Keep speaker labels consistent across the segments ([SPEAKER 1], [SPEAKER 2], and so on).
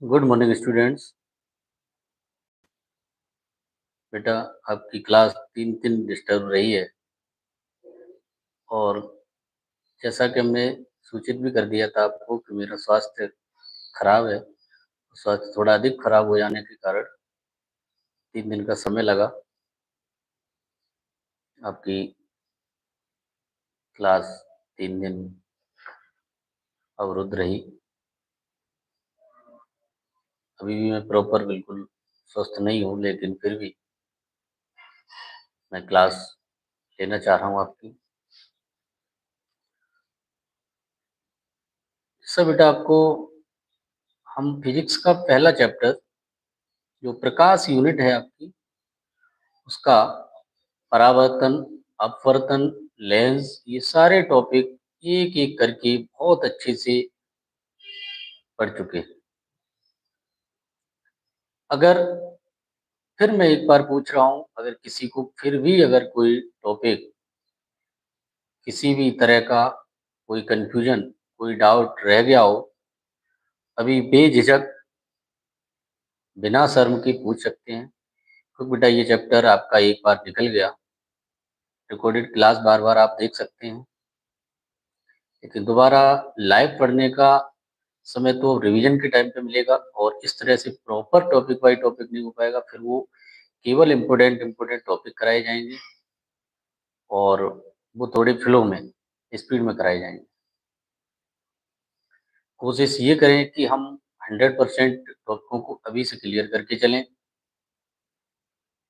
[SPEAKER 1] Good morning students. बेटा, आपकी class 3 दिन डिस्टर्ब रही है और जैसा कि हमने सूचित भी कर दिया था आपको कि मेरा स्वास्थ्य खराब है। स्वास्थ्य थोड़ा अधिक खराब हो जाने के कारण 3 दिन का समय लगा। आपकी क्लास 3 दिन अवरुद्ध रही। अभी भी मैं प्रॉपर बिल्कुल स्वस्थ नहीं हूँ, लेकिन फिर भी मैं क्लास लेना चाह रहा हूँ आपकी। सर बेटा, आपको हम फिजिक्स का पहला चैप्टर जो प्रकाश यूनिट है आपकी, उसका परावर्तन, अपवर्तन, लेंस, ये सारे टॉपिक एक एक करके बहुत अच्छे से पढ़ चुके हैं। अगर फिर मैं एक बार पूछ रहा हूँ, अगर किसी को फिर भी अगर कोई टॉपिक, किसी भी तरह का कोई कंफ्यूजन, कोई डाउट रह गया हो, अभी बेझिझक बिना शर्म के पूछ सकते हैं। तो बेटा, ये चैप्टर आपका एक बार निकल गया, रिकॉर्डेड क्लास बार बार आप देख सकते हैं, लेकिन दोबारा लाइव पढ़ने का समय तो रिवीजन के टाइम पे मिलेगा और इस तरह से प्रॉपर टॉपिक बाय टॉपिक नहीं हो पाएगा। फिर वो केवल इम्पोर्टेंट टॉपिक कराए जाएंगे और वो थोड़े फ्लो में, स्पीड में कराए जाएंगे। कोशिश ये करें कि हम 100% टॉपिकों को अभी से क्लियर करके चलें।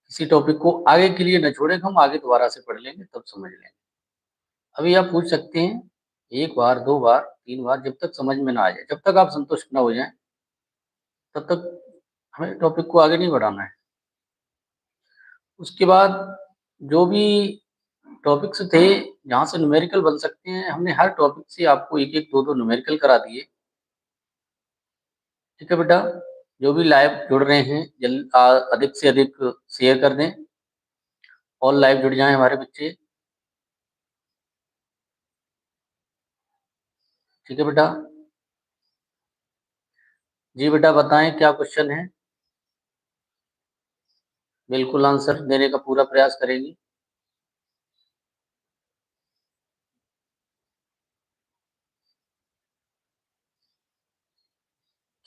[SPEAKER 1] किसी टॉपिक को आगे के लिए न छोड़ें, हम आगे दोबारा से पढ़ लेंगे तब समझ लेंगे। अभी आप पूछ सकते हैं एक बार, दो बार, 3 बार, जब तक समझ में ना आ जाए, जब तक आप संतुष्ट ना हो जाए, तब तक हमें टॉपिक को आगे नहीं बढ़ाना है। उसके बाद जो भी टॉपिक्स थे जहाँ से न्यूमेरिकल बन सकते हैं, हमने हर टॉपिक से आपको एक एक दो दो न्यूमेरिकल करा दिए। ठीक है बेटा, जो भी लाइव जुड़ रहे हैं अधिक से अधिक शेयर कर दें और लाइव जुड़ जाएं हमारे बच्चे। ठीक है बेटा। जी बेटा, बताएं क्या क्वेश्चन है। बिल्कुल आंसर देने का पूरा प्रयास करेंगे।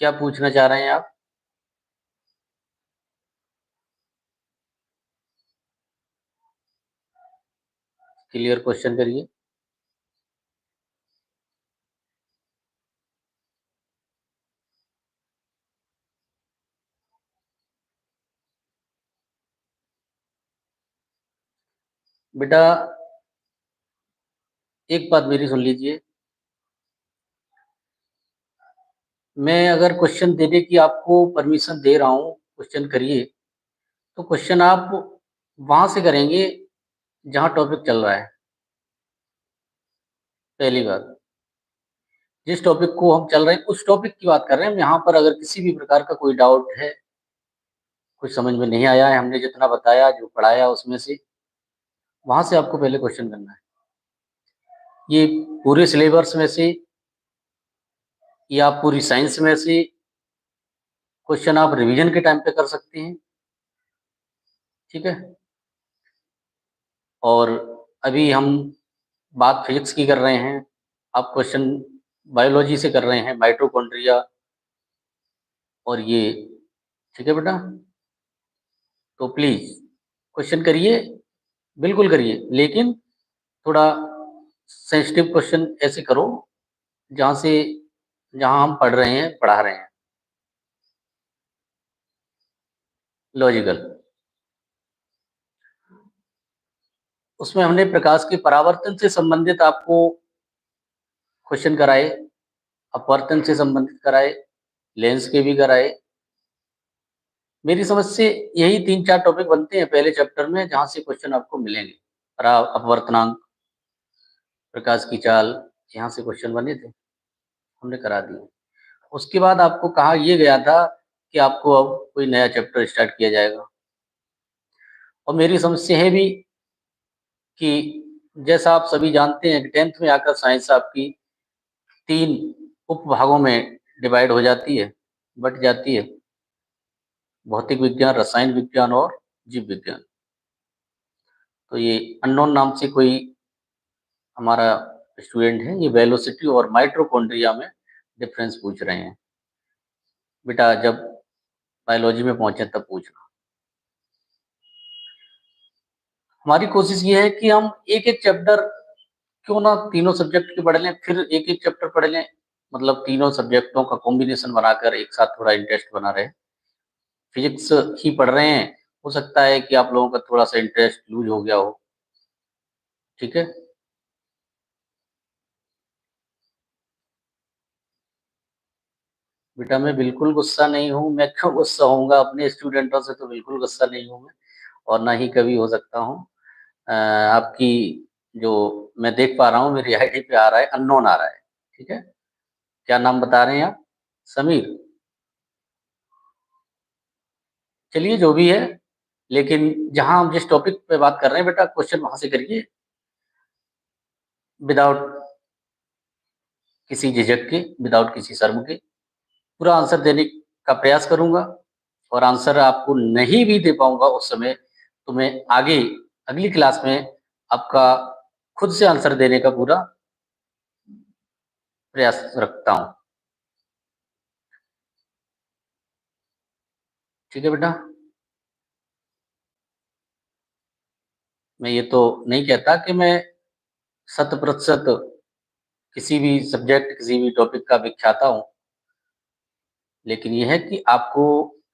[SPEAKER 1] क्या पूछना चाह रहे हैं आप? क्लियर क्वेश्चन करिए। बेटा, एक बात मेरी सुन लीजिए। मैं अगर क्वेश्चन देने की आपको परमिशन दे रहा हूँ, क्वेश्चन करिए, तो क्वेश्चन आप वहां से करेंगे जहां टॉपिक चल रहा है। पहली बात, जिस टॉपिक को हम चल रहे हैं उस टॉपिक की बात कर रहे हैं हम। यहाँ पर अगर किसी भी प्रकार का कोई डाउट है, कुछ समझ में नहीं आया है, हमने जितना बताया, जो पढ़ाया, उसमें से वहां से आपको पहले क्वेश्चन करना है। ये पूरे सिलेबस में से या पूरी साइंस में से क्वेश्चन आप रिवीजन के टाइम पे कर सकते हैं। ठीक है। और अभी हम बात फिजिक्स की कर रहे हैं, आप क्वेश्चन बायोलॉजी से कर रहे हैं, माइटोकॉन्ड्रिया और ये। ठीक है बेटा, तो प्लीज क्वेश्चन करिए, बिल्कुल करिए, लेकिन थोड़ा सेंसिटिव क्वेश्चन ऐसे करो जहाँ से, जहाँ हम पढ़ रहे हैं, पढ़ा रहे हैं। लॉजिकल, उसमें हमने प्रकाश के परावर्तन से संबंधित आपको क्वेश्चन कराए, अपवर्तन से संबंधित कराए, लेंस के भी कराए। मेरी समझ से यही 3-4 टॉपिक बनते हैं पहले चैप्टर में, जहाँ से क्वेश्चन आपको मिलेंगे। अपवर्तनांक, प्रकाश की चाल, यहाँ से क्वेश्चन बने थे, हमने करा दिए। उसके बाद आपको कहा यह गया था कि आपको अब कोई नया चैप्टर स्टार्ट किया जाएगा, और मेरी समझ से है भी कि जैसा आप सभी जानते हैं कि 10th में आकर साइंस आपकी 3 उपभागों में डिवाइड हो जाती है, बट जाती है, भौतिक विज्ञान, रसायन विज्ञान और जीव विज्ञान। तो ये अननोन नाम से कोई हमारा स्टूडेंट है, ये वेलोसिटी और माइटोकॉन्ड्रिया में डिफरेंस पूछ रहे हैं। बेटा जब बायोलॉजी में पहुंचे तब पूछना। हमारी कोशिश ये है कि हम एक एक चैप्टर क्यों ना तीनों सब्जेक्ट के पढ़ लें, फिर एक एक चैप्टर पढ़ लें, मतलब तीनों सब्जेक्टों का कॉम्बिनेशन बनाकर एक साथ थोड़ा इंटरेस्ट बना रहे। फिजिक्स ही पढ़ रहे हैं, हो सकता है कि आप लोगों का थोड़ा सा इंटरेस्ट लूज हो गया हो। ठीक है, बेटा मैं बिल्कुल गुस्सा नहीं हूँ। मैं क्यों गुस्सा होऊंगा, अपने स्टूडेंटों से तो बिल्कुल गुस्सा नहीं हूँ मैं, और ना ही कभी हो सकता हूँ। आपकी जो मैं देख पा रहा हूँ मेरी आईडी पे आ रहा है अननोन आ रहा है। ठीक है, क्या नाम बता रहे हैं आप? समीर। चलिए जो भी है, लेकिन जहां हम जिस टॉपिक पे बात कर रहे हैं बेटा, क्वेश्चन वहां से करिए विदाउट किसी झिझक के, विदाउट किसी शर्म के। पूरा आंसर देने का प्रयास करूंगा, और आंसर आपको नहीं भी दे पाऊंगा उस समय तो मैं आगे अगली क्लास में आपका खुद से आंसर देने का पूरा प्रयास रखता हूं। ठीक है बेटा, मैं ये तो नहीं कहता कि मैं 100% किसी भी सब्जेक्ट, किसी भी टॉपिक का विख्याता हूँ, लेकिन ये है कि आपको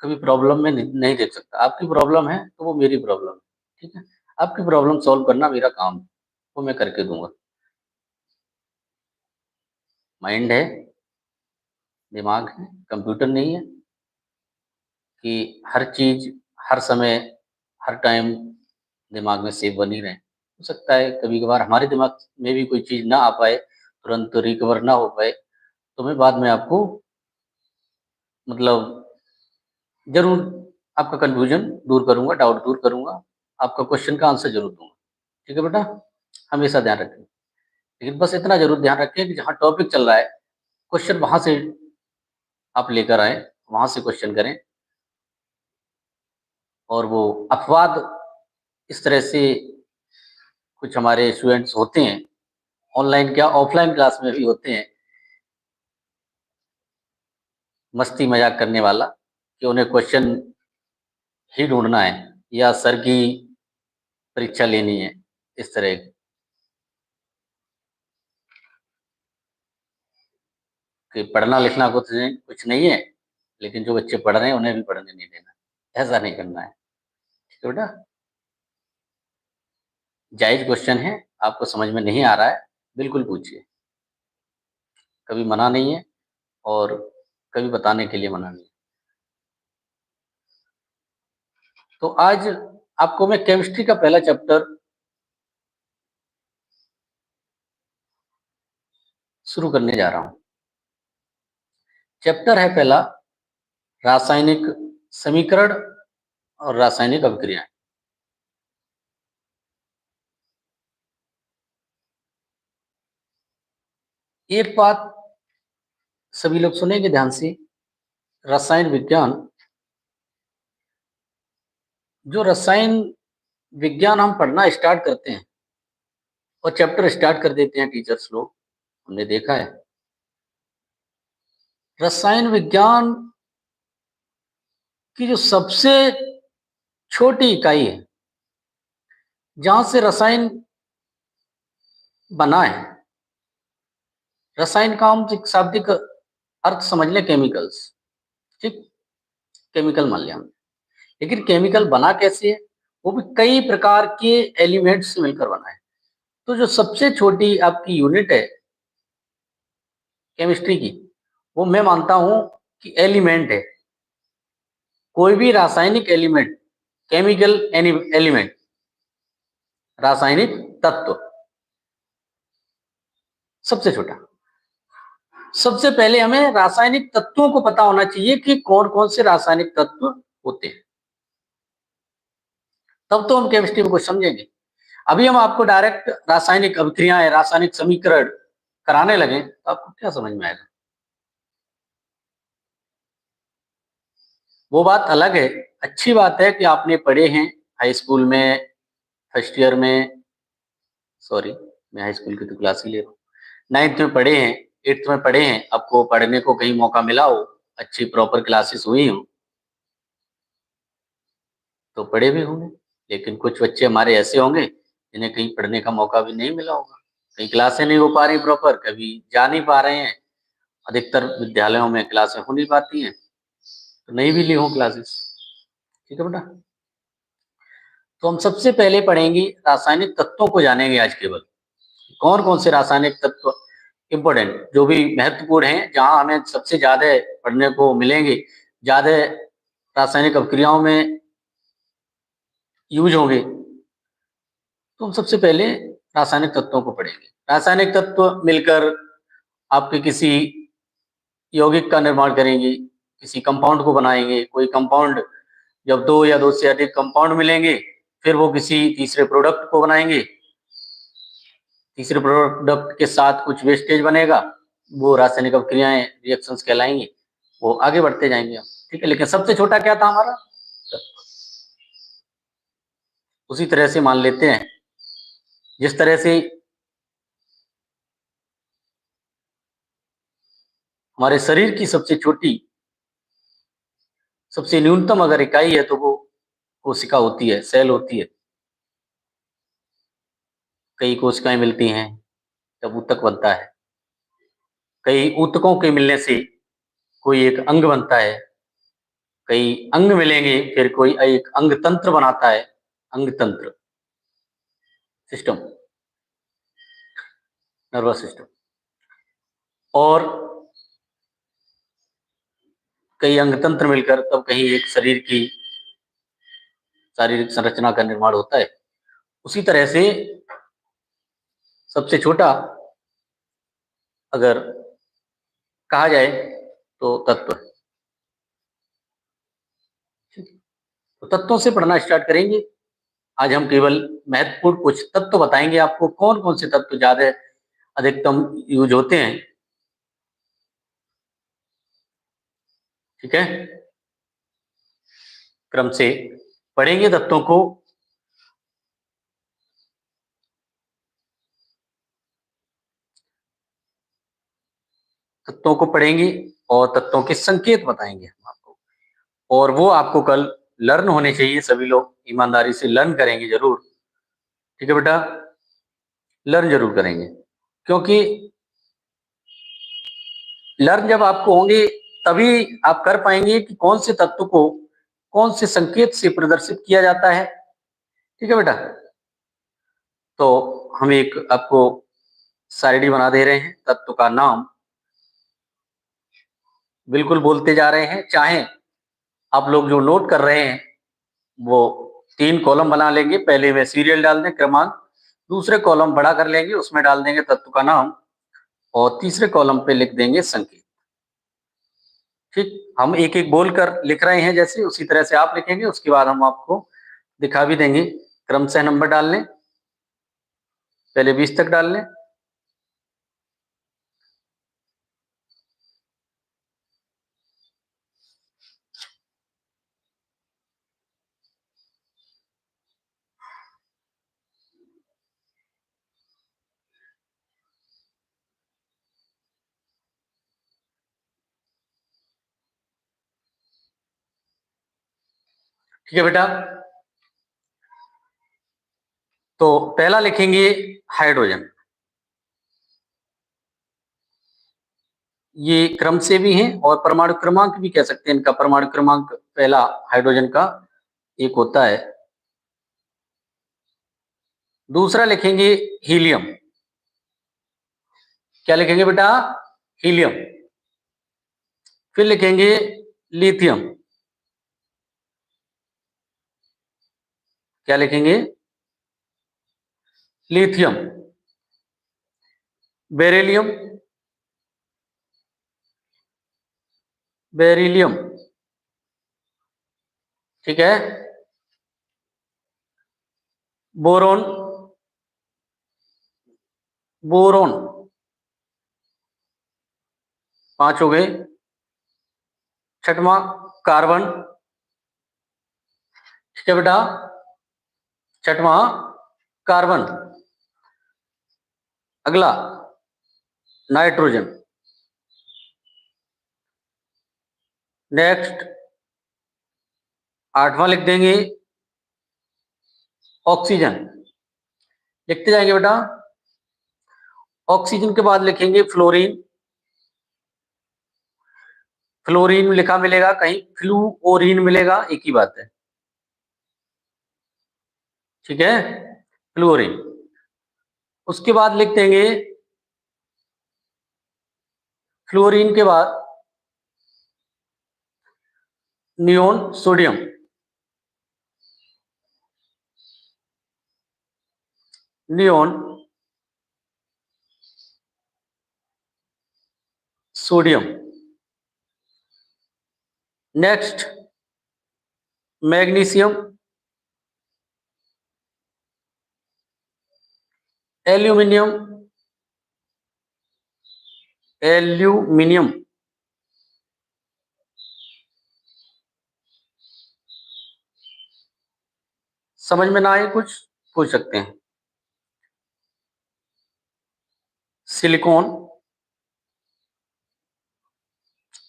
[SPEAKER 1] कभी प्रॉब्लम में नहीं देख सकता। आपकी प्रॉब्लम है तो वो मेरी प्रॉब्लम है। ठीक है, आपकी प्रॉब्लम सॉल्व करना मेरा काम है, वो मैं करके दूंगा। माइंड है, दिमाग है, कंप्यूटर नहीं है कि हर चीज हर समय हर टाइम दिमाग में सेव बनी रहे। हो सकता है कभी कभार हमारे दिमाग में भी कोई चीज ना आ पाए, तुरंत रिकवर ना हो पाए, तो मैं बाद में आपको मतलब जरूर आपका कंफ्यूजन दूर करूंगा, डाउट दूर करूंगा, आपका क्वेश्चन का आंसर जरूर दूंगा। ठीक है बेटा, हमेशा ध्यान रखें। लेकिन बस इतना जरूर ध्यान रखें कि जहाँ टॉपिक चल रहा है क्वेश्चन वहां से आप लेकर आए, वहां से क्वेश्चन करें, और वो अपवाद इस तरह से कुछ हमारे स्टूडेंट्स होते हैं, ऑनलाइन क्या ऑफलाइन क्लास में भी होते हैं, मस्ती मजाक करने वाला, कि उन्हें क्वेश्चन ही ढूंढना है या सर की परीक्षा लेनी है, इस तरह कि पढ़ना लिखना कुछ नहीं है, लेकिन जो बच्चे पढ़ रहे हैं उन्हें भी पढ़ने नहीं देना, ऐसा नहीं करना है। ठीक है बेटा, जायज क्वेश्चन है, आपको समझ में नहीं आ रहा है बिल्कुल पूछिए, कभी मना नहीं है और कभी बताने के लिए मना नहीं है। तो आज आपको मैं केमिस्ट्री का पहला चैप्टर शुरू करने जा रहा हूं। चैप्टर है पहला रासायनिक समीकरण और रासायनिक अभिक्रियाएं। एक बात सभी लोग सुनेंगे ध्यान से, रसायन विज्ञान, जो रसायन विज्ञान हम पढ़ना स्टार्ट करते हैं और चैप्टर स्टार्ट कर देते हैं टीचर्स लोग, हमने देखा है रसायन विज्ञान की जो सबसे छोटी इकाई है जहां से रसायन बना है, रसायन का हम शाब्दिक अर्थ समझ लें केमिकल्स। ठीक, केमिकल मान लिया हमने, लेकिन केमिकल बना कैसे है, वो भी कई प्रकार के एलिमेंट्स से मिलकर बना है। तो जो सबसे छोटी आपकी यूनिट है केमिस्ट्री की, वो मैं मानता हूं कि एलिमेंट है। कोई भी रासायनिक एलिमेंट, केमिकल एलिमेंट, रासायनिक तत्व, सबसे छोटा। सबसे पहले हमें रासायनिक तत्वों को पता होना चाहिए कि कौन कौन से रासायनिक तत्व होते हैं, तब तो हम केमिस्ट्री में कुछ समझेंगे। अभी हम आपको डायरेक्ट रासायनिक अभिक्रियाएं, रासायनिक समीकरण कराने लगे तो आपको क्या समझ में आएगा? वो बात अलग है। अच्छी बात है कि आपने पढ़े हैं हाई स्कूल में, फर्स्ट ईयर में, सॉरी मैं हाई स्कूल की तो क्लास ही ले रहा हूँ। 9th में पढ़े हैं, 8th में पढ़े हैं, आपको पढ़ने को कहीं मौका मिला हो, अच्छी प्रॉपर क्लासेस हुई हों, तो पढ़े भी होंगे। लेकिन कुछ बच्चे हमारे ऐसे होंगे जिन्हें कहीं पढ़ने का मौका भी नहीं मिला होगा, कहीं क्लासें नहीं हो पा रही प्रॉपर, कभी जा नहीं पा रहे हैं। अधिकतर विद्यालयों में क्लासें हो नहीं पाती हैं, तो नहीं भी ली हों क्लासेस। ठीक है बेटा? तो हम सबसे पहले पढ़ेंगे रासायनिक तत्वों को जानेंगे आज केवल। कौन-कौन से रासायनिक तत्व इम्पोर्टेंट जो भी महत्वपूर्ण हैं, जहाँ हमें सबसे ज़्यादा पढ़ने को मिलेंगे, ज़्यादा रासायनिक अभिक्रियाओं में यूज़ होंगे, तो हम सबसे पहले रासायनिक तत्वों को पढ़ेंगे। रासायनिक तत्व मिलकर आपके किसी यौगिक का निर्माण करेंगे, किसी कंपाउंड को बनाएँगे। कोई कंपाउंड जब 2 या 2 से अधिक कंपाउंड मिलेंगे, फिर वो किसी तीसरे प्रोडक्ट को बनाएँगे। तीसरे प्रोडक्ट के साथ कुछ वेस्टेज बनेगा, वो रासायनिक अभिक्रियाएँ, रिएक्शंस कहलाएँगी, वो आगे बढ़ते जाएँगे हम, ठीक है? लेकिन सबसे छोटा क्या था हमारा? तत्व। उसी तरह से मान लेते हैं, जिस तरह से हमारे शरीर की सबसे छोटी, सबसे न्यूनतम अगर इकाई है, तो वो कोशिका होती है, सेल होती है। कई कोशिकाएँ मिलती हैं, तब ऊतक बनता है। कई ऊतकों के मिलने से कोई एक अंग बनता है। कई अंग मिलेंगे, फिर कोई एक अंग तंत्र बनाता है, अंग तंत्र, सिस्टम, नर्वस सिस्टम। और कई अंग तंत्र मिलकर तब कहीं एक शरीर की शारीरिक संरचना का निर्माण होता है। उसी तरह से सबसे छोटा अगर कहा जाए तो तत्व है। तो तत्वों से पढ़ना स्टार्ट करेंगे। आज हम केवल महत्वपूर्ण कुछ तत्व बताएंगे आपको, कौन-कौन से तत्व ज़्यादा अधिकतम यूज़ होते हैं, ठीक है? क्रम से पढ़ेंगे तत्वों को। तत्वों को पढ़ेंगे और तत्वों के संकेत बताएँगे हम आपको, और वो आपको कल लर्न होने चाहिए। सभी लोग ईमानदारी से लर्न करेंगे ज़रूर, ठीक है बेटा? लर्न ज़रूर करेंगे, क्योंकि लर्न जब आपको होंगे, तभी आप कर पाएँगे कि कौन से तत्व को कौन से संकेत से प्रदर्शित किया जाता है, ठीक है बेटा? तो हम एक आपको सारणी बना दे रहे हैं, तत्व का नाम बिल्कुल बोलते जा रहे हैं। चाहे आप लोग जो नोट कर रहे हैं, वो 3 कॉलम बना लेंगे। पहले में सीरियल डाल दें, क्रमांक, दूसरे कॉलम बड़ा कर लेंगे, उसमें डाल देंगे तत्व का नाम, और तीसरे कॉलम पे लिख देंगे संकेत। ठीक? हम एक-एक बोलकर लिख रहे हैं, जैसे उसी तरह से आप लिखेंगे, उसके बाद हम आपको दिखा भी देंगे। क्रमशः नंबर डाल लें, पहले 20 तक डाल लें। ठीक है बेटा? तो पहला लिखेंगे हाइड्रोजन। ये क्रम से भी हैं और परमाणु क्रमांक भी कह सकते हैं इनका। परमाणु क्रमांक पहला हाइड्रोजन का एक होता है। दूसरा लिखेंगे हीलियम। क्या लिखेंगे बेटा? हीलियम। फिर लिखेंगे लिथियम। क्या लिखेंगे? लिथियम। बेरिलियम। बेरिलियम, ठीक है? बोरोन। बोरोन, 5 हो गए। छठवां कार्बन। ठीक है बेटा। छठवां कार्बन, अगला नाइट्रोजन, नेक्स्ट आठवां लिख देंगे ऑक्सीजन। लिखते जाएंगे बेटा। ऑक्सीजन के बाद लिखेंगे फ्लोरीन। फ्लोरीन लिखा मिलेगा, कहीं फ्लूओरीन मिलेगा, एक ही बात है। ठीक है, फ्लोरीन। उसके बाद लिख देंगे फ्लोरीन के बाद neon sodium. Neon sodium. Next magnesium, aluminium, aluminium. समझ में ना आए कुछ पूछ सकते हैं। सिलिकॉन,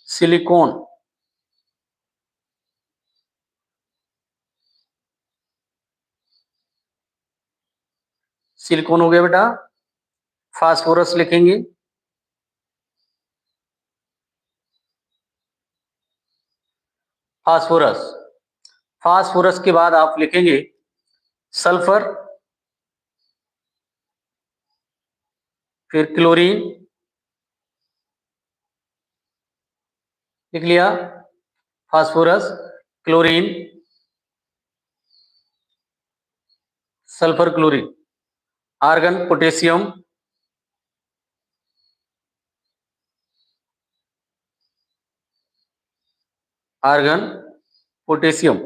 [SPEAKER 1] सिलिकॉन, सिलिकॉन हो गया बेटा। फास्फोरस लिखेंगे, फास्फोरस। फास्फोरस के बाद आप लिखेंगे सल्फर, फिर क्लोरीन। लिख लिया, phosphorus, chlorine, sulphur, chlorine. Argon, potassium, argon, potassium.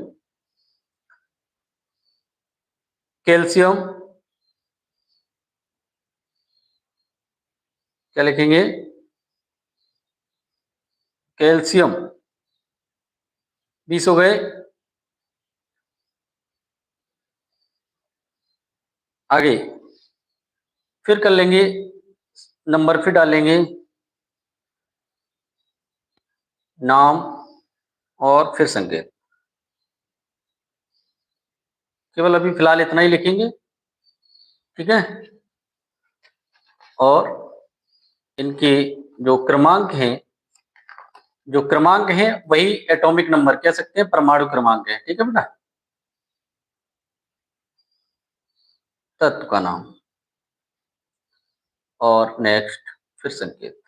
[SPEAKER 1] Calcium, क्या लिखेंगे, कैल्शियम। 20 हो गए। आगे फिर कर लेंगे, नंबर फिर डालेंगे, नाम और फिर संकेत। केवल अभी फिलहाल इतना ही लिखेंगे। ठीक है, और इनके जो क्रमांक हैं, जो क्रमांक हैं वही एटॉमिक नंबर कह सकते हैं, परमाणु क्रमांक है। ठीक है बेटा, तत्व का नाम और नेक्स्ट फिर संकेत।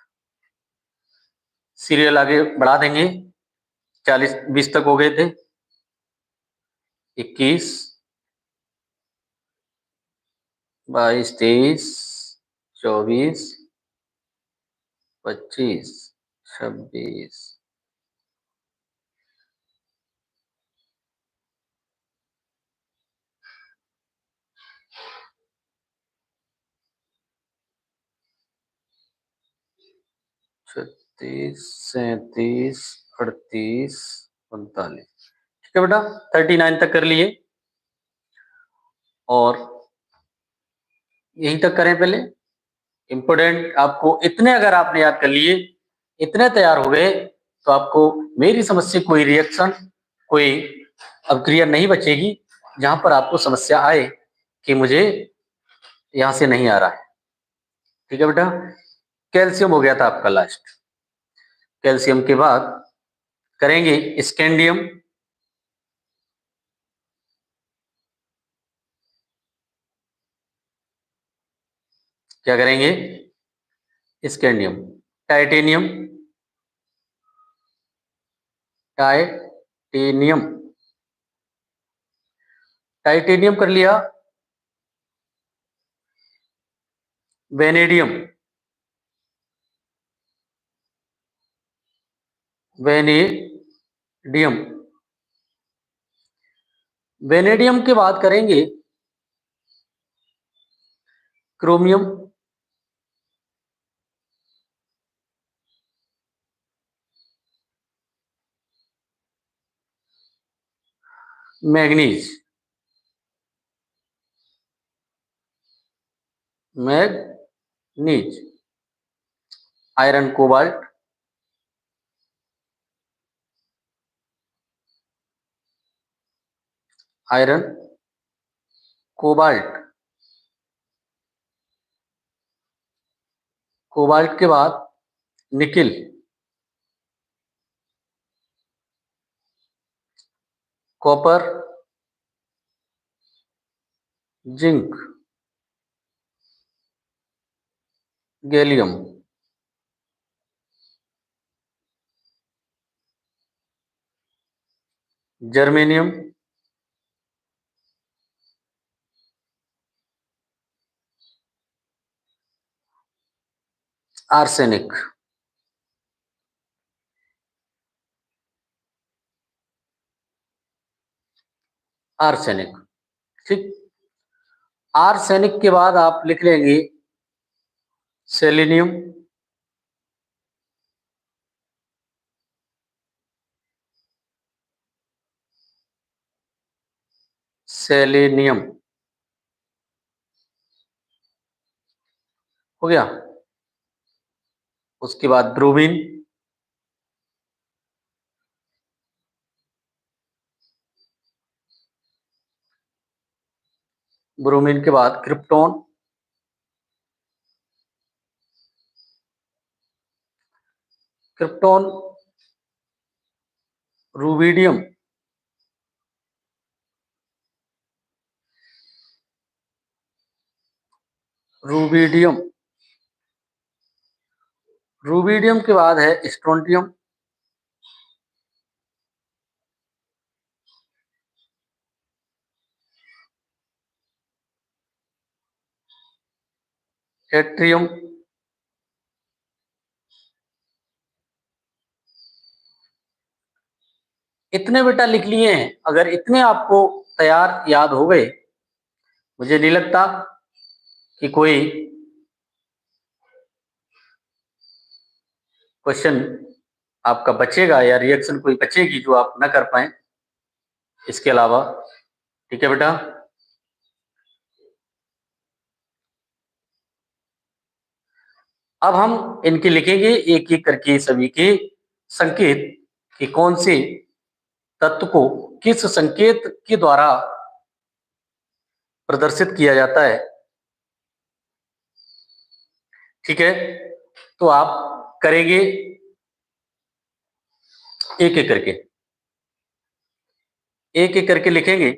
[SPEAKER 1] सीरियल आगे बढ़ा देंगे। 40 20 तक हो गए थे। 21, 22, 23, 24, 25, 26, 36, 37, 38, 39। ठीक है बेटा, 39 तक कर लिए और यहीं तक करें पहले। इंपोर्टेंट आपको इतने अगर आपने याद कर लिए, इतने तैयार हो गए, तो आपको मेरी समझ से कोई रिएक्शन, कोई अभिक्रिया नहीं बचेगी जहां पर आपको समस्या आए कि मुझे यहां से नहीं आ रहा है। ठीक है बेटा, कैल्शियम हो गया था आपका लास्ट। कैल्शियम के बाद करेंगे स्कैंडियम। क्या करेंगे, स्कैंडियम। टाइटेनियम, टाइटेनियम, टाइटेनियम कर लिया। Vanadium, vanadium. वेनेडियम के बाद करेंगे chromium. Manganese, manganese, iron cobalt, iron cobalt, cobalt के बाद nickel, copper, zinc, gallium, germanium, arsenic. Arsenic, ठीक। आर्सेनिक के बाद आप लिख लेंगे सेलेनियम, सेलेनियम हो गया। उसके बाद ब्रोमीन, ब्रोमीन के बाद krypton, krypton, rubidium, rubidium, rubidium के बाद है स्ट्रोंटियम, एट्रियम, इतने बेटा लिख लिए हैं। अगर इतने आपको तैयार याद हो गए, मुझे नहीं लगता कि कोई क्वेश्चन आपका बचेगा या रिएक्शन कोई बचेगी जो आप ना कर पाए इसके अलावा। ठीक है बेटा, अब हम इनके लिखेंगे एक एक करके सभी के संकेत कि कौन से तत्व को किस संकेत के द्वारा प्रदर्शित किया जाता है। ठीक है, तो आप करेंगे एक एक करके, एक एक करके लिखेंगे।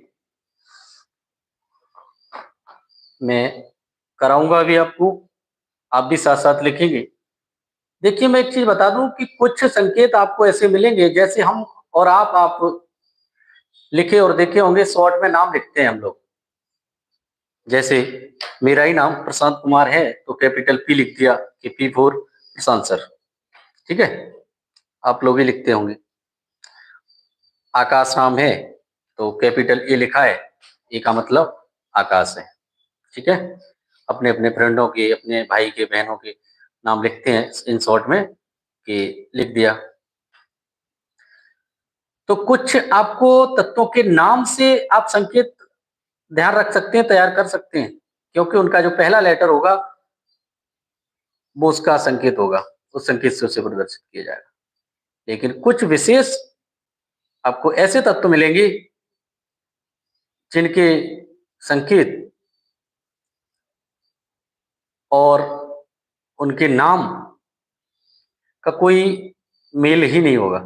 [SPEAKER 1] मैं कराऊंगा अभी आपको, आप भी साथ साथ लिखेंगे। देखिए, मैं एक चीज बता दूं कि कुछ संकेत आपको ऐसे मिलेंगे जैसे हम और आप लिखे और देखे होंगे, शॉर्ट में नाम लिखते हैं हम लोग। जैसे मेरा ही नाम प्रशांत कुमार है तो कैपिटल पी लिख दिया कि पी फॉर प्रशांत सर। ठीक है, आप लोग ही लिखते होंगे। आकाश नाम है तो कैपिटल ए लिखा है, ए का मतलब आकाश है। ठीक है, अपने अपने फ्रेंडों के, अपने भाई के, बहनों के नाम लिखते हैं इन शॉर्ट में कि लिख दिया। तो कुछ आपको तत्वों के नाम से आप संकेत ध्यान रख सकते हैं, तैयार कर सकते हैं, क्योंकि उनका जो पहला लेटर होगा वो उसका संकेत होगा, उस संकेत से उसे प्रदर्शित किया जाएगा। लेकिन कुछ विशेष आपको ऐसे तत्व मिलेंगे जिनके संकेत और उनके नाम का कोई मेल ही नहीं होगा,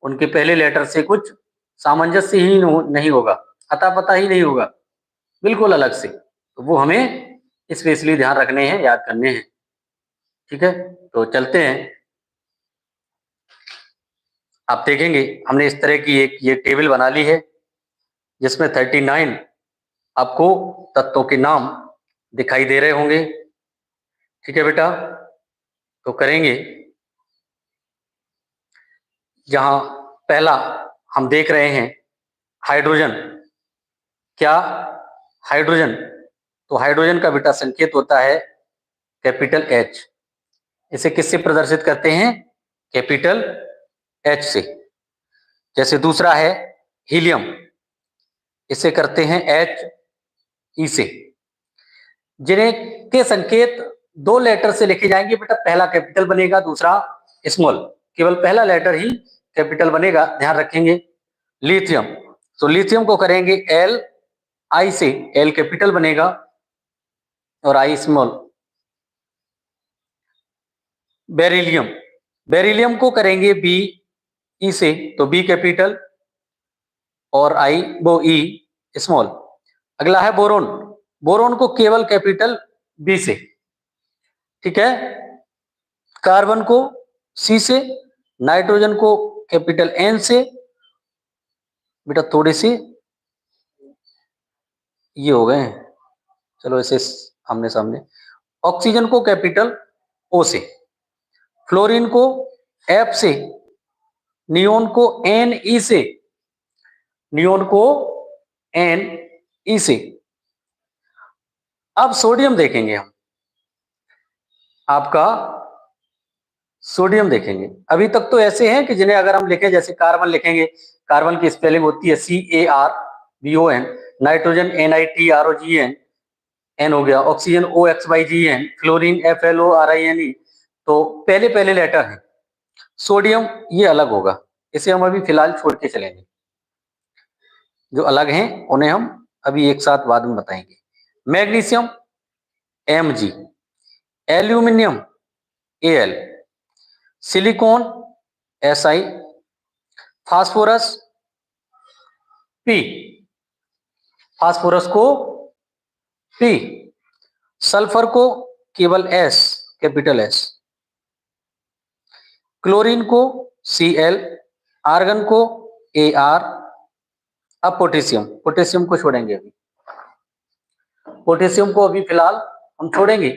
[SPEAKER 1] उनके पहले लेटर से कुछ सामंजस्य ही नहीं होगा, अता पता ही नहीं होगा, बिल्कुल अलग से। तो वो हमें स्पेशली ध्यान रखने हैं, याद करने हैं। ठीक है, तो चलते हैं। आप देखेंगे हमने इस तरह की एक ये टेबल बना ली है जिसमें 39 आपको तत्वों के नाम दिखाई दे रहे होंगे। ठीक है बेटा, तो करेंगे। जहां पहला हम देख रहे हैं हाइड्रोजन, क्या हाइड्रोजन, तो हाइड्रोजन का बेटा संकेत होता है कैपिटल एच। इसे किससे प्रदर्शित करते हैं? कैपिटल एच से। जैसे दूसरा है हीलियम, इसे करते हैं एच ई से, जिन्हें के संकेत दो लेटर से लिखे जाएंगे बेटा, पहला कैपिटल बनेगा, दूसरा स्मॉल, केवल पहला लेटर ही कैपिटल बनेगा, ध्यान रखेंगे। लिथियम, तो लिथियम को करेंगे एल आई से, एल कैपिटल बनेगा और आई स्मॉल। बेरिलियम, बेरिलियम को करेंगे बी ई से, तो बी कैपिटल और आई वो ई स्मॉल। अगला है बोरोन, बोरोन को केवल कैपिटल बी से, ठीक है। कार्बन को सी से, नाइट्रोजन को कैपिटल एन से, बेटा थोड़े से ये हो गए, चलो इसे आमने सामने। ऑक्सीजन को कैपिटल ओ से, फ्लोरीन को एफ से, नियोन को एन ई से, नियोन को एन ई से। अब सोडियम देखेंगे हम, आपका सोडियम देखेंगे। अभी तक तो ऐसे हैं कि जिन्हें अगर हम लिखें, जैसे कार्बन लिखेंगे, कार्बन की स्पेलिंग होती है CARBON, नाइट्रोजन NITROGN, एन हो गया, ऑक्सीजन OXYGN, फ्लोरीन FLORINE, तो पहले पहले लेटर हैं। सोडियम ये अलग होगा, इसे हम अभी फिलहाल छोड़ के चलेंगे, जो अलग हैं उन्हें हम अभी एक साथ बाद में बताएंगे। Magnesium Mg, aluminium Al, silicon Si, phosphorus P, phosphorus को P, सल्फर को केवल S, कैपिटल S, क्लोरीन को Cl, आर्गन को Ar। अब पोटेशियम, पोटेशियम को छोड़ेंगे अभी, पोटेशियम को अभी फिलहाल हम छोड़ेंगे।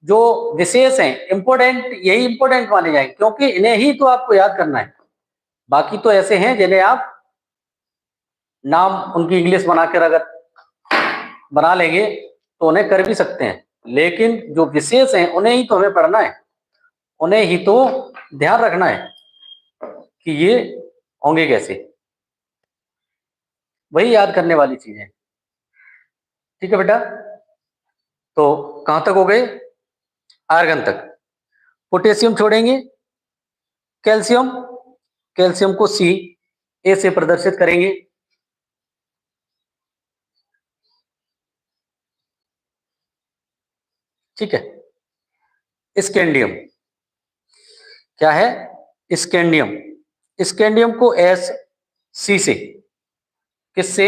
[SPEAKER 1] जो विशेष हैं इंपोर्टेंट, यही इंपोर्टेंट माने जाएंगे, क्योंकि इन्हें ही तो आपको याद करना है। बाकी तो ऐसे हैं जिन्हें आप नाम उनकी इंग्लिश बनाकर अगर बना लेंगे तो उन्हें कर भी सकते हैं, लेकिन जो विशेष हैं उन्हें ही तो हमें पढ़ना है, उन्हें ही तो ध्यान रखना है कि ये होंगे कैसे, वही याद करने वाली चीजें। ठीक है बेटा, तो कहां तक हो गए? आर्गन तक। पोटेशियम छोड़ेंगे, कैल्शियम, कैल्शियम को CA से प्रदर्शित करेंगे। ठीक है। स्कैंडियम, क्या है? स्कैंडियम, स्कैंडियम को SC से, किससे?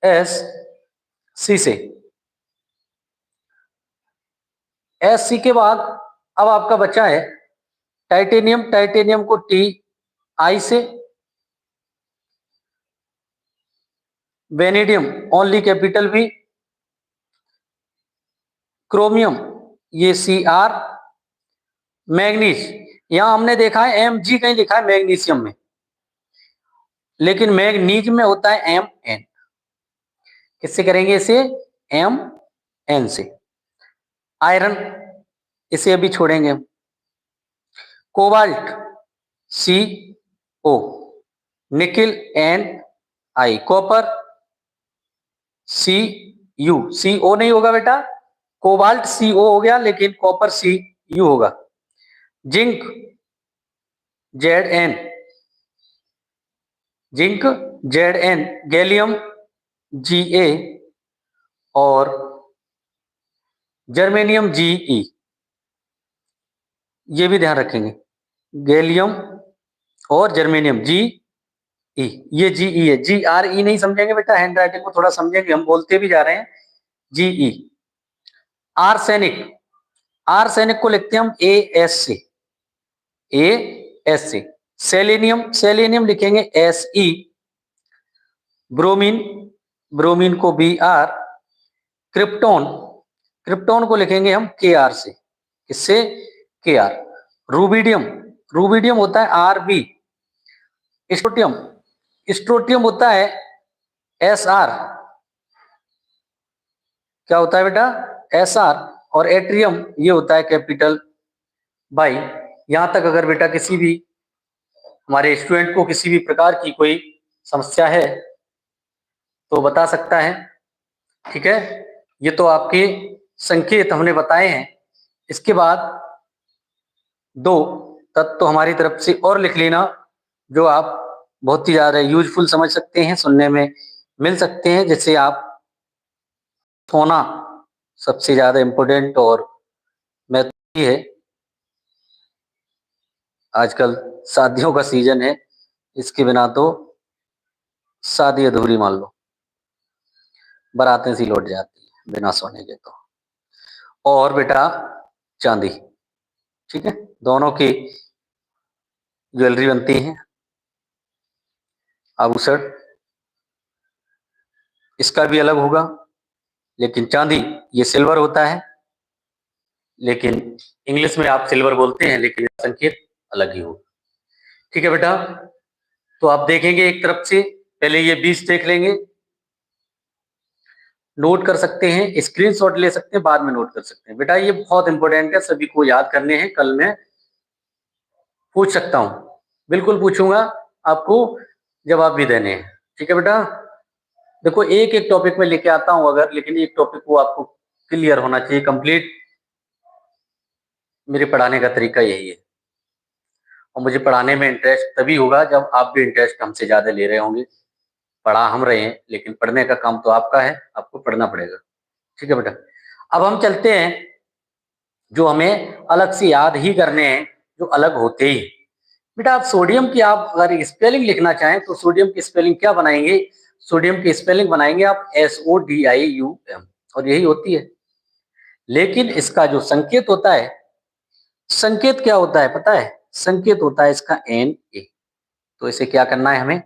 [SPEAKER 1] SC से। SC के बाद अब आपका बचा है टाइटेनियम, टाइटेनियम को TI से। Vanadium only capital V। Chromium ये Cr। मैग्नीज, यहां हमने देखा है Mg कहीं लिखा है मैग्नीशियम में, लेकिन मैग्नीज में होता है Mn। किससे करेंगे इसे? Mn से। आयरन, इसे अभी छोड़ेंगे हम। Cobalt CO, nickel Ni, copper Cu, CO नहीं होगा बेटा, कोबाल्ट CO हो गया, लेकिन कॉपर Cu होगा। Zinc Zn, zinc Zn, gallium Ga और जर्मेनियम Ge, ये भी ध्यान रखेंगे, गैलियम और जर्मेनियम Ge, ये Ge है, GRE नहीं समझेंगे बेटा, हैंड राइटिंग को थोड़ा समझेंगे, हम बोलते भी जा रहे हैं Ge। आर्सेनिक, आर्सेनिक को लिखते हैं हम AS से, AS से। सेलेनियम, सेलेनियम लिखेंगे Se। ब्रोमीन, ब्रोमीन को Br। क्रिप्टोन, क्रिप्टोन को लिखेंगे हम Kr से, किससे? Kr। रूबिडियम, रूबिडियम होता है Rb। स्ट्रोटियम, स्ट्रोटियम होता है Sr। क्या होता है बेटा? Sr। और एट्रियम ये होता है कैपिटल बाई। यहां तक अगर बेटा किसी भी हमारे स्टूडेंट को किसी भी प्रकार की कोई समस्या है तो बता सकता है। ठीक है, ये तो आपके संकेत हमने बताए हैं। इसके बाद 2 तत्व हमारी तरफ से और लिख लेना, जो आप बहुत ही ज़्यादा यूजफुल समझ सकते हैं, सुनने में मिल सकते हैं। जैसे आप सोना सबसे ज़्यादा इम्पोर्टेंट और महत्वपूर्ण है। आजकल शादियों का सीजन है, इसके बिना तो शादी अधूरी मान लो, बारातें सी लौट जाती है बिना सोने के तो। और बेटा चांदी, ठीक है, दोनों की ज्वेलरी बनती है, आभूषण, इसका भी अलग होगा। लेकिन चांदी ये सिल्वर होता है, लेकिन इंग्लिश में आप सिल्वर बोलते हैं, लेकिन संकेत अलग ही होगा। ठीक है बेटा, तो आप देखेंगे एक तरफ से, पहले ये 20 देख लेंगे, नोट कर सकते हैं, स्क्रीनशॉट ले सकते हैं, बाद में नोट कर सकते हैं। बेटा ये बहुत इंपॉर्टेंट है, सभी को याद करने हैं, कल मैं पूछ सकता हूं, बिल्कुल पूछूंगा, आपको जवाब भी देने हैं। ठीक है बेटा, देखो एक एक टॉपिक में लेके आता हूं अगर, लेकिन एक टॉपिक को आपको क्लियर होना चाहिए, कंप्लीट। मेरे पढ़ाने का तरीका यही है, और मुझे पढ़ाने में इंटरेस्ट तभी होगा जब आप भी इंटरेस्ट हमसे ज्यादा ले रहे होंगे। पढ़ा हम रहे हैं, लेकिन पढ़ने का काम तो आपका है, आपको पढ़ना पड़ेगा। ठीक है बेटा, अब हम चलते हैं जो हमें अलग से याद ही करने हैं, जो अलग होते ही। बेटा आप सोडियम की आप अगर स्पेलिंग लिखना चाहें तो सोडियम की स्पेलिंग क्या बनाएंगे? सोडियम की स्पेलिंग बनाएंगे आप SODIUM, और यही होती है। लेकिन इसका जो संकेत होता है, संकेत क्या होता है पता है? संकेत होता है इसका Na। तो इसे क्या करना है, हमें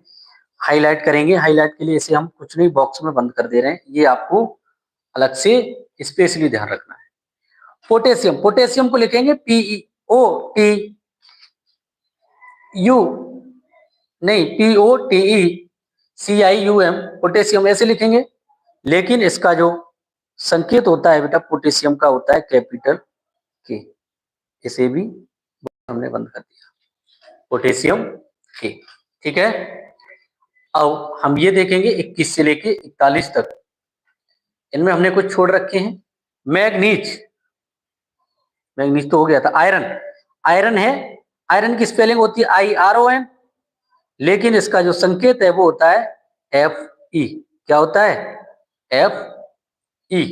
[SPEAKER 1] हाईलाइट करेंगे। हाईलाइट के लिए इसे हम कुछ नहीं, बॉक्स में बंद कर दे रहे हैं, ये आपको अलग से स्पेशली ध्यान रखना है। पोटेशियम, पोटेशियम को लिखेंगे PEOTU, नहीं POTECIUM, पोटेशियम ऐसे लिखेंगे। लेकिन इसका जो संकेत होता है बेटा पोटेशियम का होता है कैपिटल के, इसे भी हमने बंद कर दिया, पोटेशियम के। ठीक है, अब हम ये देखेंगे 21 से लेके 41 तक, इनमें हमने कुछ छोड़ रखे हैं। मैग्नीज, मैग्नीज तो हो गया था। आयरन, आयरन है, आयरन की स्पेलिंग होती है IRON, लेकिन इसका जो संकेत है वो होता है FE। क्या होता है? FE।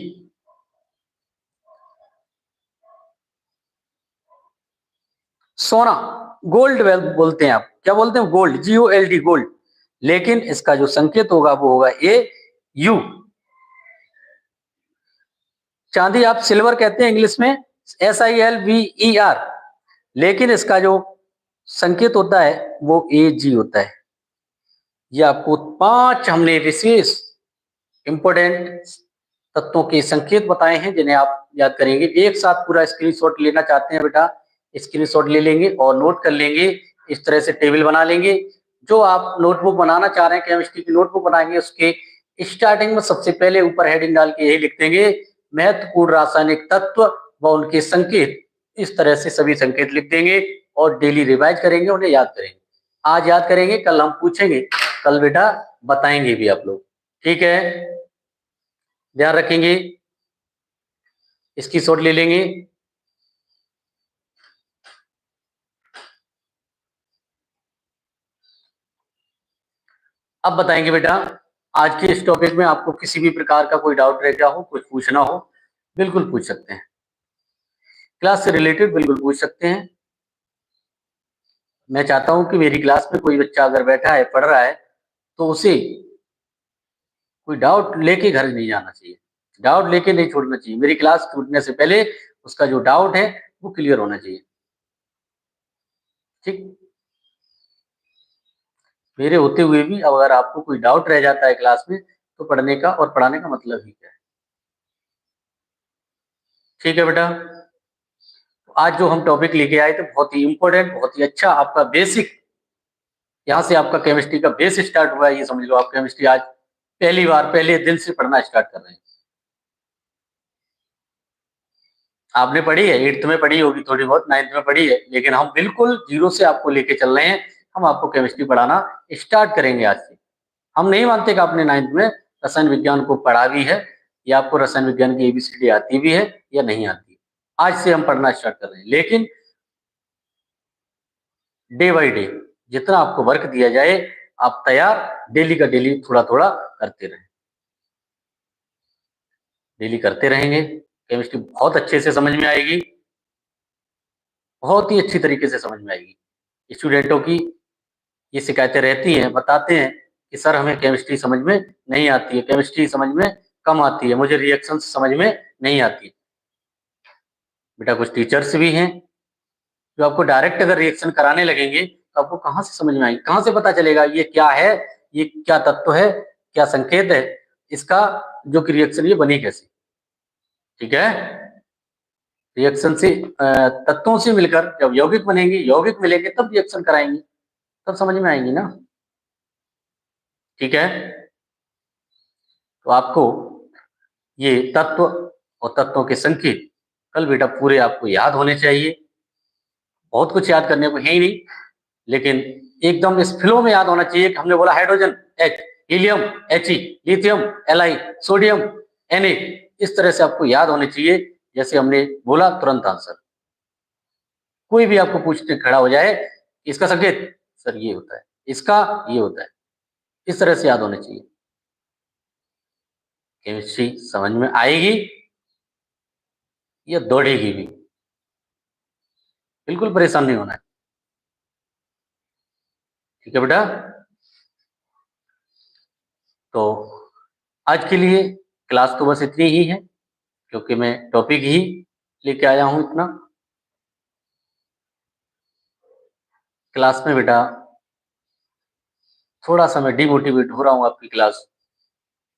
[SPEAKER 1] सोना, गोल्ड बोलते हैं आप, क्या बोलते हैं? Gold, GOLD, gold. लेकिन इसका जो संकेत होगा वो होगा AU। चांदी आप सिल्वर कहते हैं इंग्लिश में, SILVER, लेकिन इसका जो संकेत होता है वो AG होता है। ये आपको 5 हमने विशेष इंपोर्टेंट तत्वों के संकेत बताए हैं, जिन्हें आप याद करेंगे। एक साथ पूरा स्क्रीनशॉट लेना चाहते हैं बेटा, स्क्रीनशॉट ले लेंगे और नोट कर लेंगे। इस तरह से टेबल बना लेंगे। जो आप नोटबुक बनाना चाह रहे हैं, केमिस्ट्री की नोटबुक बनाएंगे, उसके स्टार्टिंग में सबसे पहले ऊपर हेडिंग डाल के यही लिख देंगे, महत्वपूर्ण रासायनिक तत्व व उनके संकेत। इस तरह से सभी संकेत लिख देंगे और डेली रिवाइज करेंगे, उन्हें याद करेंगे। आज याद करेंगे, कल हम पूछेंगे, कल बेटा बताएंगे भी आप लोग। ठीक है, ध्यान रखेंगे, इसकी शॉट ले लेंगे। अब बताएंगे बेटा, आज के इस टॉपिक में आपको किसी भी प्रकार का कोई डाउट रह गया हो, कुछ पूछना हो, बिल्कुल पूछ सकते हैं। क्लास से रिलेटेड बिल्कुल पूछ सकते हैं। मैं चाहता हूं कि मेरी क्लास में कोई बच्चा अगर बैठा है, पढ़ रहा है, तो उसे कोई डाउट लेके घर नहीं जाना चाहिए, डाउट लेके नहीं छोड़ना चाहिए। मेरी क्लास छूटने से पहले उसका जो डाउट है वो क्लियर होना चाहिए। ठीक, मेरे होते हुए भी अगर आपको कोई डाउट रह जाता है क्लास में, तो पढ़ने का और पढ़ाने का मतलब ही क्या है? ठीक है बेटा, आज जो हम टॉपिक लेके आए थे बहुत ही इंपॉर्टेंट, बहुत ही अच्छा, आपका बेसिक, यहाँ से आपका केमिस्ट्री का बेस स्टार्ट हुआ है। ये समझ लो आप केमिस्ट्री आज पहली बार पहले दिन से पढ़ना स्टार्ट कर रहे हैं। आपने पढ़ी है, 8th में पढ़ी होगी थोड़ी बहुत, 9th में पढ़ी है, लेकिन हम बिल्कुल जीरो से आपको लेके चल रहे हैं। हम आपको केमिस्ट्री पढ़ाना स्टार्ट करेंगे आज से। हम नहीं मानते कि आपने 9th में रसायन विज्ञान को पढ़ा भी है या आपको रसायन विज्ञान की एबीसीडी आती भी है या नहीं आती। आज से हम पढ़ना स्टार्ट कर रहे हैं, लेकिन डे बाय डे जितना आपको वर्क दिया जाए आप तैयार डेली का डेली थोड़ा-थोड़ा करते रहें। डेली करते रहेंगे, केमिस्ट्री बहुत अच्छे से समझ में आएगी, बहुत ही अच्छी तरीके से समझ में आएगी। स्टूडेंटों की ये शिकायतें रहती हैं, बताते हैं कि सर हमें केमिस्ट्री समझ में नहीं आती है, केमिस्ट्री समझ में कम आती है, मुझे रिएक्शंस समझ में नहीं आती है। बेटा कुछ टीचर्स भी हैं जो आपको डायरेक्ट अगर रिएक्शन कराने लगेंगे तो आपको कहाँ से समझ में आएगी, कहाँ से पता चलेगा ये क्या है, ये क्या तत्व है, क्या संकेत है, इसका जो कि रिएक्शन ये बनी कैसे। ठीक है, रिएक्शन से तत्वों से मिलकर जब यौगिक बनेंगे, यौगिक मिलेंगे तब रिएक्शन कराएंगे, तब समझ में आएंगी ना। ठीक है, तो आपको ये तत्व और तत्वों के संकेत कल बेटा पूरे आपको याद होने चाहिए। बहुत कुछ याद करने को है ही नहीं, लेकिन एकदम इस फ्लो में याद होना चाहिए कि हमने बोला hydrogen H, helium He, lithium Li, sodium Na, इस तरह से आपको याद होने चाहिए जैसे हमने बोला तुरंत आंसर। कोई भी आपको पूछने खड़ा हो जाए इसका संकेत सर ये होता है, इसका ये होता है, इस तरह से याद होने चाहिए। केमिस्ट्री समझ में आएगी या दौड़ेगी भी, बिल्कुल परेशान नहीं होना है। ठीक है बेटा, तो आज के लिए क्लास तो बस इतनी ही है क्योंकि मैं टॉपिक ही लेके आया हूं इतना। क्लास में बेटा थोड़ा सा मैं डिमोटिवेट हो रहा हूं आपकी क्लास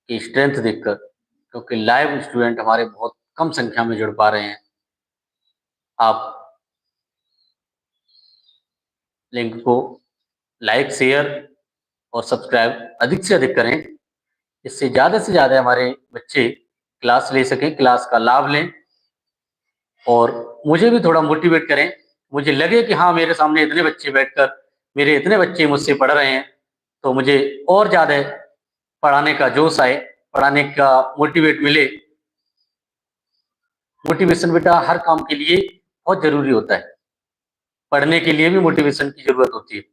[SPEAKER 1] की स्ट्रेंथ देखकर, क्योंकि लाइव स्टूडेंट हमारे बहुत कम संख्या में जुड़ पा रहे हैं। आप लिंक को लाइक, शेयर और सब्सक्राइब अधिक से अधिक करें, इससे ज़्यादा से ज़्यादा हमारे बच्चे क्लास ले सकें, क्लास का लाभ लें और मुझे भी थोड़ा मोटिवेट करें। मुझे लगे कि हाँ मेरे सामने इतने बच्चे बैठकर मेरे इतने बच्चे मुझसे पढ़ रहे हैं, तो मुझे और ज़्यादा पढ़ाने का जोश आए, पढ़ाने का मोटिवेट मिले। मोटिवेशन बेटा हर काम के लिए बहुत ज़रूरी होता है। पढ़ने के लिए भी मोटिवेशन की ज़रूरत होती है,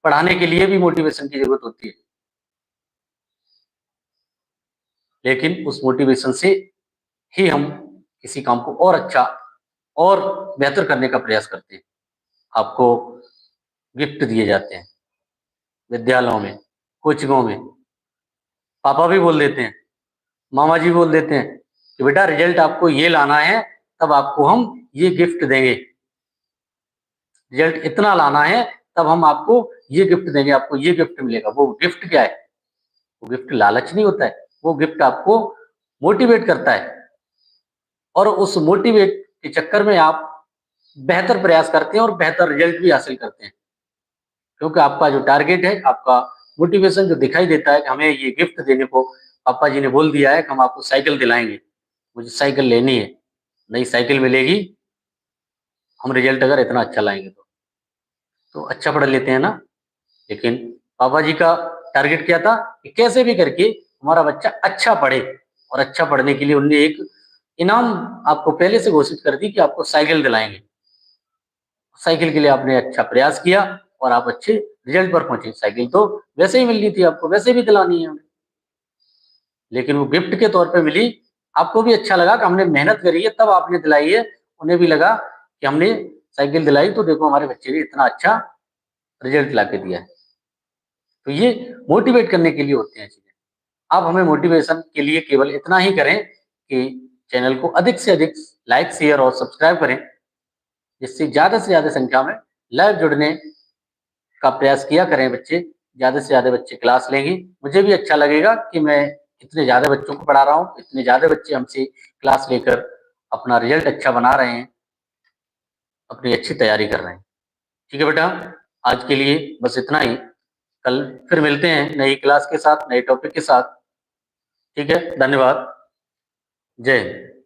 [SPEAKER 1] पढ़ाने के लिए भी मोटिवेशन की ज़रूरत होती है, लेकिन उस मोटिवेशन से ही हम किसी काम को और अच्छा और बेहतर करने का प्रयास करते हैं। आपको गिफ्ट दिए जाते हैं विद्यालयों में, कोचिंगों में। पापा भी बोल देते हैं, मामा जी बोल देते हैं कि बेटा रिजल्ट आपको ये लाना है तब आपको हम ये गिफ्ट देंगे, रिजल्ट इतना लाना है तब हम आपको ये गिफ्ट देंगे, आपको ये गिफ्ट मिलेगा। वो गिफ्ट क्या है? वो गिफ्ट लालच नहीं होता है, वो गिफ्ट आपको मोटिवेट करता है और उस मोटिवेट के चक्कर में आप बेहतर प्रयास करते हैं और बेहतर रिजल्ट भी हासिल करते हैं, क्योंकि आपका जो टारगेट है, आपका मोटिवेशन जो दिखाई देता है कि हमें ये गिफ्ट देने को पापा जी ने बोल दिया है कि हम आपको साइकिल दिलाएंगे, मुझे साइकिल लेनी है, नई साइकिल मिलेगी हम रिजल्ट अगर इतना अच्छा लाएंगे तो अच्छा पढ़ लेते हैं ना। लेकिन पापा जी का टारगेट क्या था कि कैसे भी करके हमारा बच्चा अच्छा पढ़े, और अच्छा पढ़ने के लिए उनने एक इनाम आपको पहले से घोषित कर दी कि आपको साइकिल दिलाएंगे। साइकिल के लिए आपने अच्छा प्रयास किया और आप अच्छे रिजल्ट पर पहुंचे। साइकिल तो वैसे ही मिलनी थी आपको, वैसे भी दिलानी है हमें, लेकिन वो गिफ्ट के तौर पे मिली। आपको भी अच्छा लगा कि हमने मेहनत करी है तब आपने दिलाई है, उन्हें भी लगा कि हमने साइकिल दिलाई तो देखो हमारे बच्चे ने इतना अच्छा रिजल्ट ला के दिया है। तो ये मोटिवेट करने के लिए होते हैं चीजें। आप हमें मोटिवेशन के लिए केवल इतना ही करें कि चैनल को अधिक से अधिक लाइक, शेयर और सब्सक्राइब करें, जिससे ज्यादा से ज्यादा संख्या में लाइव जुड़ने का प्रयास किया करें बच्चे। ज्यादा से ज्यादा बच्चे क्लास लेंगे, मुझे भी अच्छा लगेगा कि मैं इतने ज्यादा बच्चों को पढ़ा रहा हूँ, इतने ज्यादा बच्चे हमसे क्लास लेकर अपना रिजल्ट अच्छा बना रहे हैं, अपनी अच्छी तैयारी कर रहे हैं। ठीक है बेटा, आज के लिए बस इतना ही। कल फिर मिलते हैं नई क्लास के साथ, नए टॉपिक के साथ। ठीक है, धन्यवाद। जय हिंद।